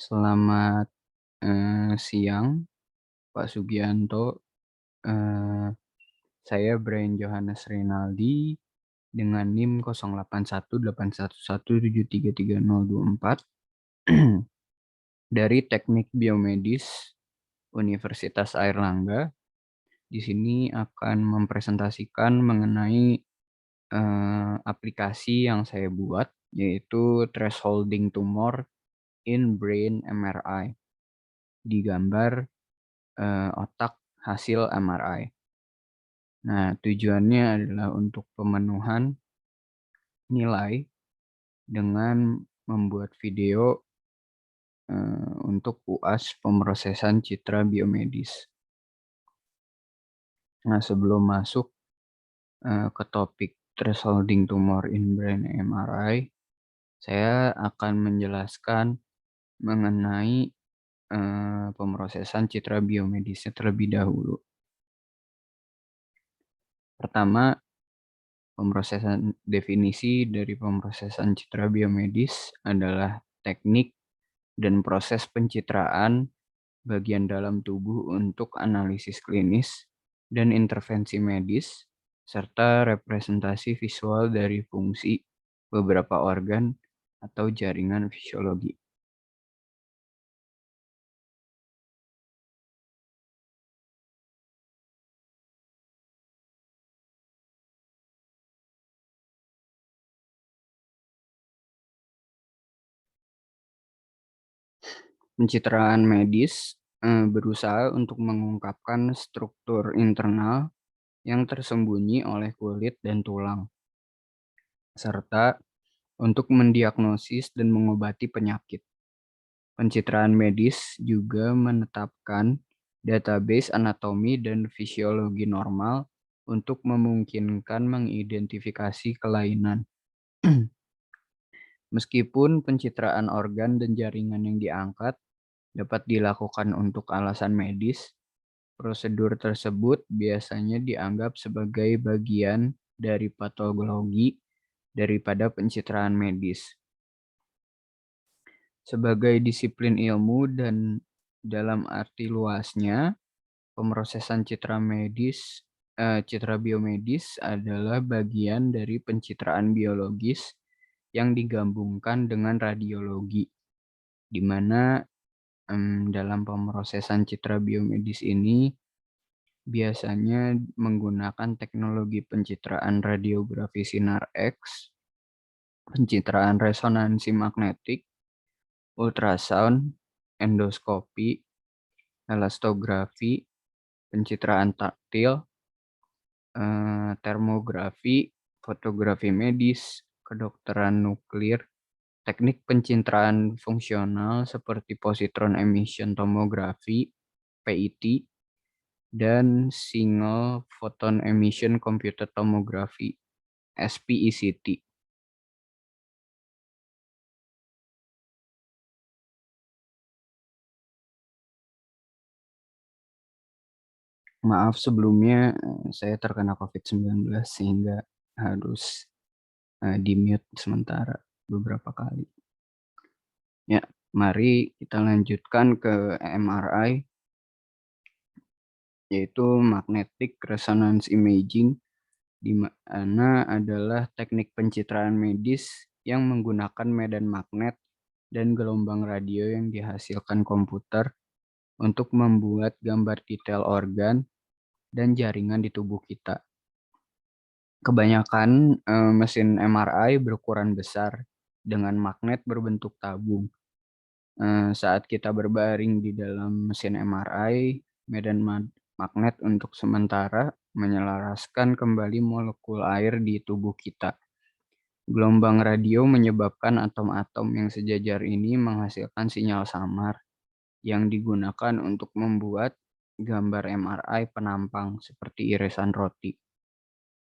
Selamat, siang Pak Sugianto, eee, saya Brian Johannes Rinaldi dengan NIM 08181171733024 dari Teknik Biomedis Universitas Airlangga. Di sini akan mempresentasikan mengenai, aplikasi yang saya buat, yaitu thresholding tumor in brain MRI, di gambar otak hasil MRI. Nah, tujuannya adalah untuk pemenuhan nilai dengan membuat video, untuk UAS pemrosesan citra biomedis. Nah, sebelum masuk, ke topik thresholding tumor in brain MRI, saya akan menjelaskan mengenai, pemrosesan citra biomedisnya terlebih dahulu. Pertama, definisi dari pemrosesan citra biomedis adalah teknik dan proses pencitraan bagian dalam tubuh untuk analisis klinis dan intervensi medis, serta representasi visual dari fungsi beberapa organ atau jaringan fisiologi. Pencitraan medis berusaha untuk mengungkapkan struktur internal yang tersembunyi oleh kulit dan tulang, serta untuk mendiagnosis dan mengobati penyakit. Pencitraan medis juga menetapkan database anatomi dan fisiologi normal untuk memungkinkan mengidentifikasi kelainan. Meskipun pencitraan organ dan jaringan yang diangkat dapat dilakukan untuk alasan medis, prosedur tersebut biasanya dianggap sebagai bagian dari patologi daripada pencitraan medis. Sebagai disiplin ilmu dan dalam arti luasnya, pemrosesan citra biomedis adalah bagian dari pencitraan biologis yang digabungkan dengan radiologi, di mana dalam pemrosesan citra biomedis ini biasanya menggunakan teknologi pencitraan radiografi sinar X, pencitraan resonansi magnetik, ultrasound, endoskopi, elastografi, pencitraan taktil, termografi, fotografi medis, kedokteran nuklir, teknik pencitraan fungsional seperti positron emission tomography (PET), dan single photon emission computed tomography (SPECT). Maaf sebelumnya, saya terkena COVID-19 sehingga harus, di-mute sementara beberapa kali. Ya, mari kita lanjutkan ke MRI, yaitu magnetic resonance imaging, di mana adalah teknik pencitraan medis yang menggunakan medan magnet dan gelombang radio yang dihasilkan komputer untuk membuat gambar detail organ dan jaringan di tubuh kita. Kebanyakan mesin MRI berukuran besar dengan magnet berbentuk tabung. Saat kita berbaring di dalam mesin MRI, medan magnet untuk sementara menyelaraskan kembali molekul air di tubuh kita. Gelombang radio menyebabkan atom-atom yang sejajar ini menghasilkan sinyal samar yang digunakan untuk membuat gambar MRI penampang seperti irisan roti.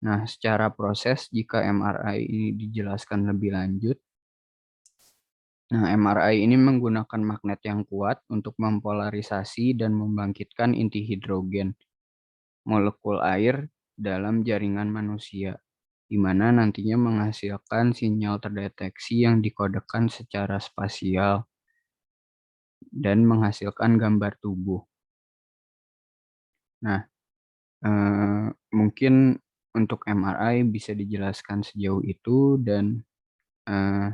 Nah, secara proses jika MRI ini dijelaskan lebih lanjut. Nah, MRI ini menggunakan magnet yang kuat untuk mempolarisasi dan membangkitkan inti hidrogen, molekul air dalam jaringan manusia, di mana nantinya menghasilkan sinyal terdeteksi yang dikodekan secara spasial. dan menghasilkan gambar tubuh. Nah, mungkin untuk MRI bisa dijelaskan sejauh itu dan, eee,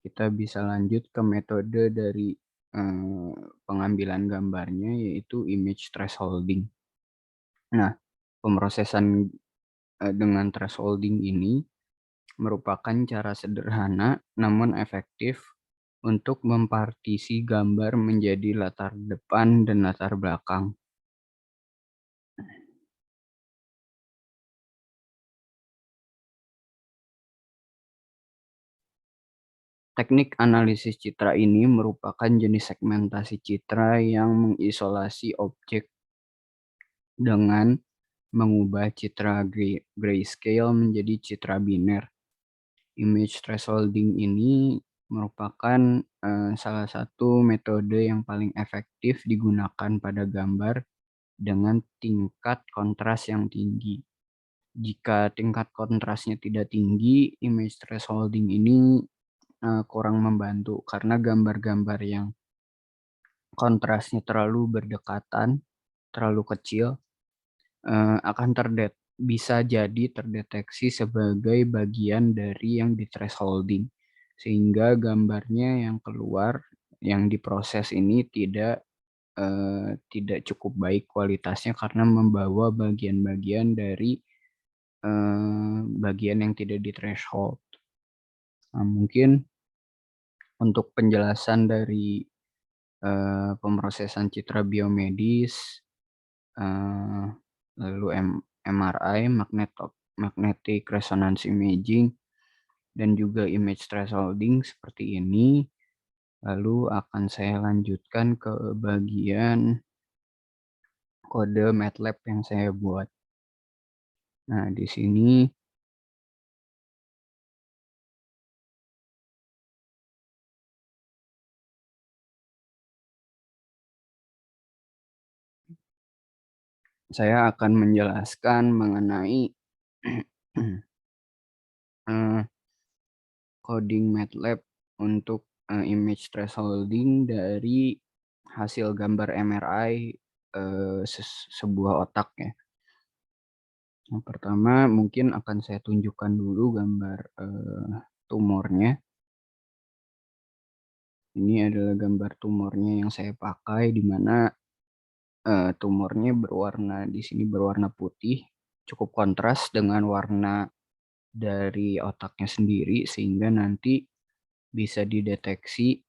kita bisa lanjut ke metode dari, eee, pengambilan gambarnya yaitu image thresholding. Nah, pemrosesan, dengan thresholding ini merupakan cara sederhana namun efektif untuk mempartisi gambar menjadi latar depan dan latar belakang. Teknik analisis citra ini merupakan jenis segmentasi citra yang mengisolasi objek dengan mengubah citra grayscale menjadi citra biner. Image thresholding ini merupakan, salah satu metode yang paling efektif digunakan pada gambar dengan tingkat kontras yang tinggi. Jika tingkat kontrasnya tidak tinggi, image thresholding ini, kurang membantu karena gambar-gambar yang kontrasnya terlalu berdekatan, terlalu kecil, akan bisa jadi terdeteksi sebagai bagian dari yang di-thresholding, sehingga gambarnya yang keluar, yang diproses ini tidak cukup baik kualitasnya karena membawa bagian-bagian dari, bagian yang tidak di-threshold. Nah, mungkin untuk penjelasan dari, pemrosesan citra biomedis, eee, lalu MRI, magnetic resonance imaging, dan juga image thresholding seperti ini, lalu akan saya lanjutkan ke bagian kode MATLAB yang saya buat. Nah, di sini saya akan menjelaskan mengenai eee, coding MATLAB untuk, image thresholding dari hasil gambar MRI, sebuah otak ya. Yang pertama mungkin akan saya tunjukkan dulu gambar, tumornya. Ini adalah gambar tumornya yang saya pakai di mana, tumornya di sini berwarna putih, cukup kontras dengan warna dari otaknya sendiri sehingga nanti bisa dideteksi,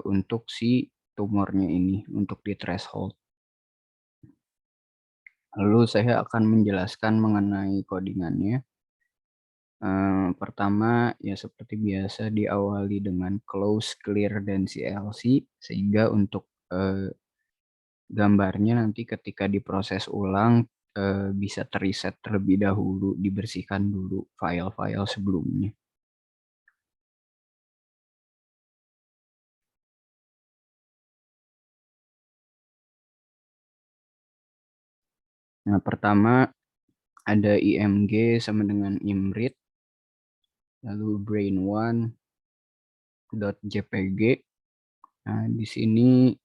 untuk si tumornya ini, untuk di-threshold. Lalu saya akan menjelaskan mengenai codingannya. Pertama, ya seperti biasa diawali dengan close, clear, dan CLC, sehingga untuk, gambarnya nanti ketika diproses ulang, bisa ter terlebih dahulu, dibersihkan dulu file-file sebelumnya. Nah, pertama ada IMG sama dengan IMRIT, lalu brain1.jpg. Nah, di sini,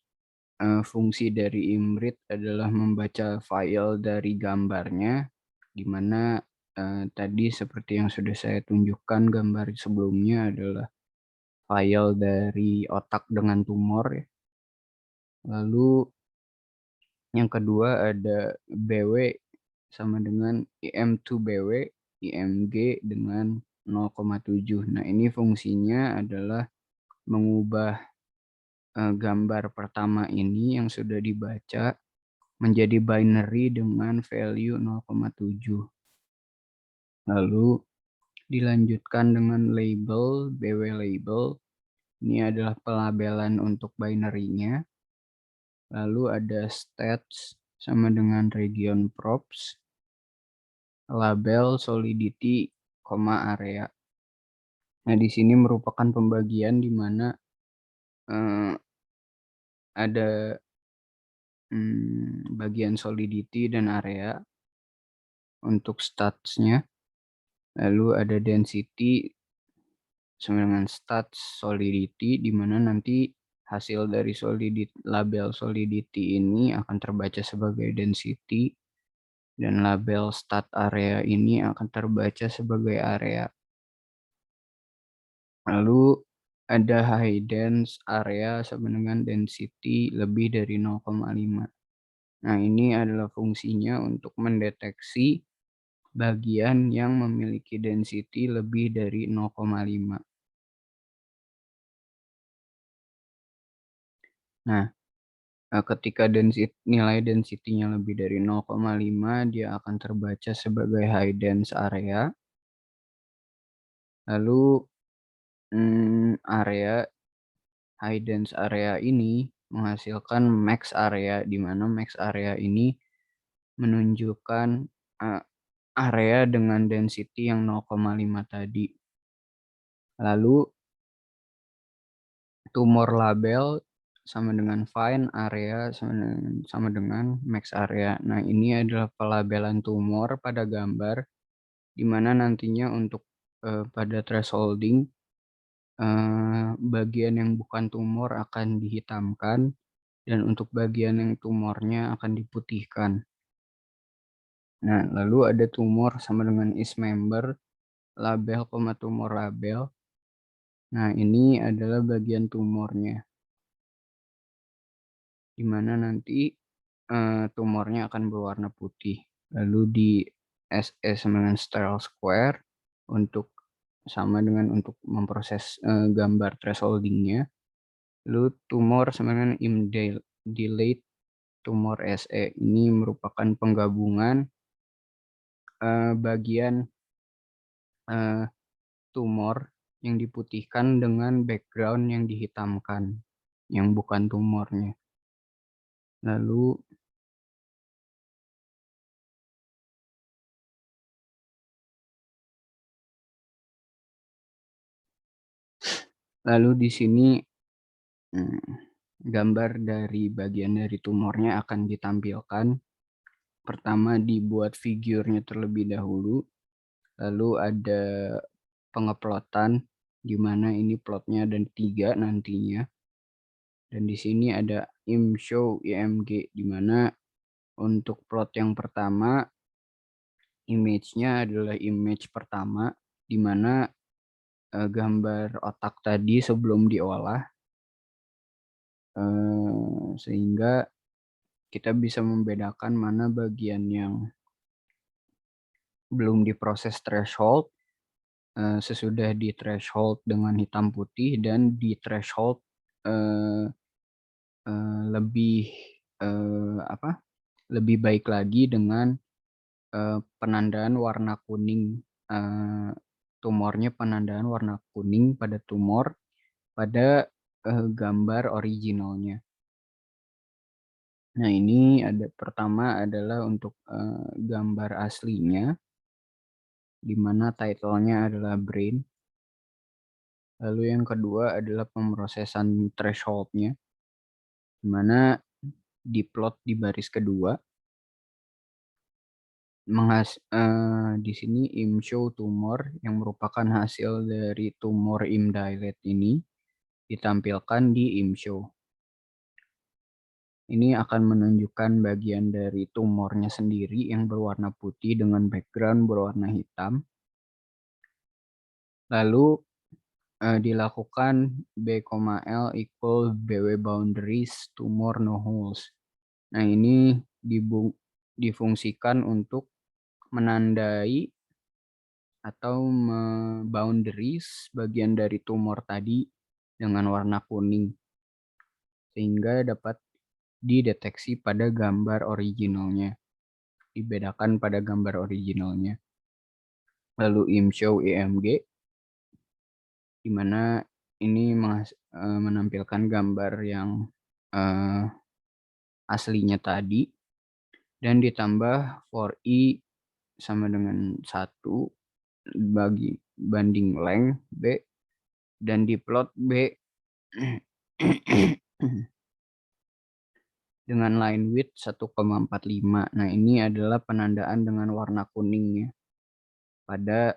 fungsi dari IMRIT adalah membaca file dari gambarnya, di mana, tadi seperti yang sudah saya tunjukkan gambar sebelumnya adalah file dari otak dengan tumor ya. Lalu yang kedua ada BW sama dengan IM2BW, IMG dengan 0,7. Nah, ini fungsinya adalah mengubah, gambar pertama ini yang sudah dibaca menjadi binary dengan value 0,7. Lalu dilanjutkan dengan label, BW label. Ini adalah pelabelan untuk binary-nya. Lalu ada stats sama dengan region props, label, solidity, area. Nah, di sini merupakan pembagian di mana, eee, ada, bagian solidity dan area untuk stats-nya, lalu ada density sama dengan stats solidity, di mana nanti hasil dari label solidity ini akan terbaca sebagai density, dan label stat area ini akan terbaca sebagai area. Lalu ada high dense area sama dengan density lebih dari 0,5. Nah, ini adalah fungsinya untuk mendeteksi bagian yang memiliki density lebih dari 0,5. Nah, ketika nilai density-nya lebih dari 0,5, dia akan terbaca sebagai high dense area. Lalu high dense area ini menghasilkan max area, di mana max area ini menunjukkan area dengan density yang 0,5 tadi. Lalu tumor label sama dengan fine area sama dengan max area. Nah, ini adalah pelabelan tumor pada gambar, di mana nantinya untuk pada thresholding bagian yang bukan tumor akan dihitamkan, dan untuk bagian yang tumornya akan diputihkan. Nah, lalu ada tumor sama dengan is member, label, tumor label. Nah, ini adalah bagian tumornya, di mana nanti tumornya akan berwarna putih. Lalu di SE sama dengan sterile square sama dengan untuk memproses gambar thresholdingnya. Lalu tumor sama dengan delayed tumor SE ini merupakan penggabungan bagian tumor yang diputihkan dengan background yang dihitamkan, yang bukan tumornya. Lalu di sini gambar dari bagian dari tumornya akan ditampilkan. Pertama dibuat figurnya terlebih dahulu, lalu ada pengeplotan, di mana ini plotnya ada 3 nantinya. Dan di sini ada show IMG, di mana untuk plot yang pertama image-nya adalah image pertama, di mana gambar otak tadi sebelum diolah, sehingga kita bisa membedakan mana bagian yang belum diproses threshold, sesudah di threshold dengan hitam putih, dan di threshold lebih lebih baik lagi dengan penandaan warna kuning, tumornya, penandaan warna kuning pada tumor pada gambar originalnya. Nah, ini pertama adalah untuk gambar aslinya, di mana title-nya adalah brain. Lalu yang kedua adalah pemrosesan threshold-nya, di mana diplot di baris kedua. Di sini show tumor yang merupakan hasil dari tumor dilate ini ditampilkan di show. Ini akan menunjukkan bagian dari tumornya sendiri yang berwarna putih dengan background berwarna hitam. Lalu dilakukan B,L equal BW boundaries tumor no holes. Nah, ini difungsikan untuk menandai atau boundaries bagian dari tumor tadi dengan warna kuning, sehingga dapat dideteksi pada gambar originalnya, dibedakan pada gambar originalnya. Lalu show IMG, di mana ini menampilkan gambar yang aslinya tadi, dan ditambah for I sama dengan 1 banding length B, dan diplot B dengan line width 1,45. Nah, ini adalah penandaan dengan warna kuningnya pada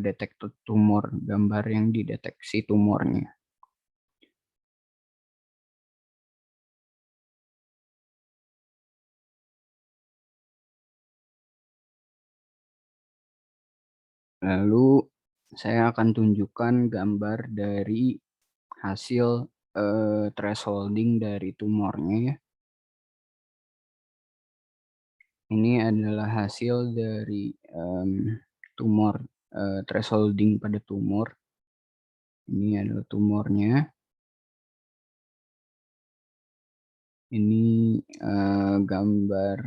detektor tumor, gambar yang dideteksi tumornya. Lalu saya akan tunjukkan gambar dari hasil, thresholding dari tumornya ya. Ini adalah hasil dari, tumor, thresholding pada tumor. Ini adalah tumornya. Ini, gambar,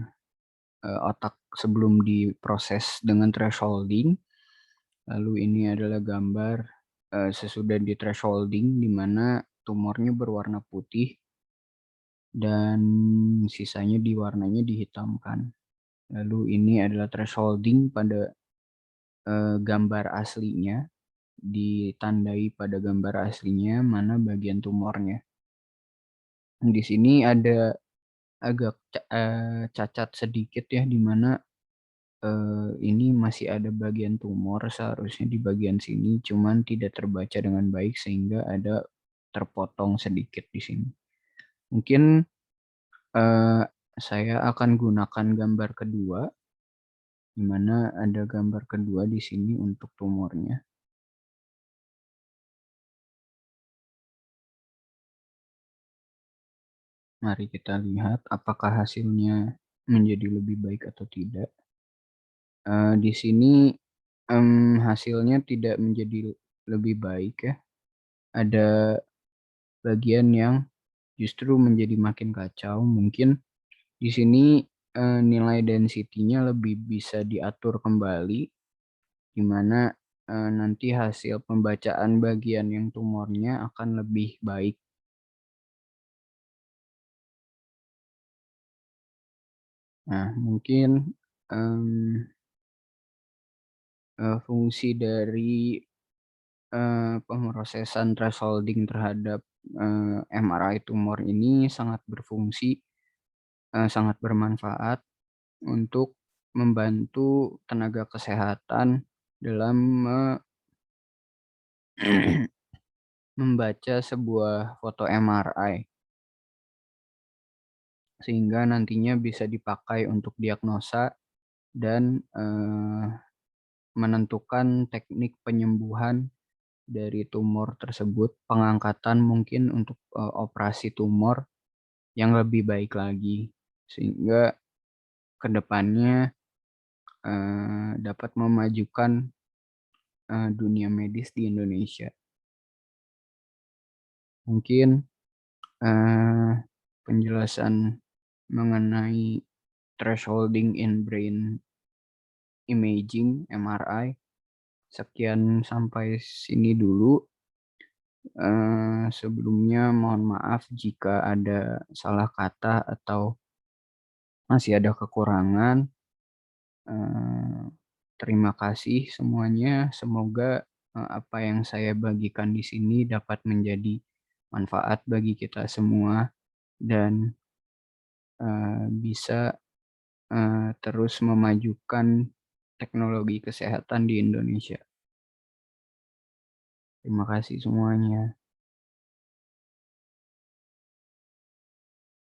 otak sebelum diproses dengan thresholding. Lalu ini adalah gambar, sesudah di-thresholding di mana tumornya berwarna putih dan sisanya diwarnanya dihitamkan. Lalu ini adalah thresholding pada, gambar aslinya, ditandai pada gambar aslinya mana bagian tumornya. Di sini ada agak cacat sedikit ya, di mana, ini masih ada bagian tumor seharusnya di bagian sini, cuman tidak terbaca dengan baik sehingga ada terpotong sedikit di sini. Mungkin, eee, saya akan gunakan gambar kedua, di mana ada gambar kedua di sini untuk tumornya. Mari kita lihat apakah hasilnya menjadi lebih baik atau tidak. Di sini, hasilnya tidak menjadi lebih baik ya. Ada bagian yang justru menjadi makin kacau. Mungkin di sini, nilai density-nya lebih bisa diatur kembali, di mana, nanti hasil pembacaan bagian yang tumornya akan lebih baik. Nah, mungkin, mmm, fungsi dari, pemrosesan thresholding terhadap, MRI tumor ini sangat berfungsi, sangat bermanfaat untuk membantu tenaga kesehatan dalam membaca sebuah foto MRI, sehingga nantinya bisa dipakai untuk diagnosa dan, menentukan teknik penyembuhan dari tumor tersebut, pengangkatan mungkin untuk, operasi tumor yang lebih baik lagi, sehingga ke depannya, dapat memajukan, dunia medis di Indonesia. Mungkin, eee, penjelasan mengenai thresholding in brain imaging (MRI) sekian sampai sini dulu. Sebelumnya mohon maaf jika ada salah kata atau masih ada kekurangan. Eee, Terima kasih semuanya. Semoga, apa yang saya bagikan di sini dapat menjadi manfaat bagi kita semua dan, bisa, terus memajukan teknologi kesehatan di Indonesia. Terima kasih semuanya.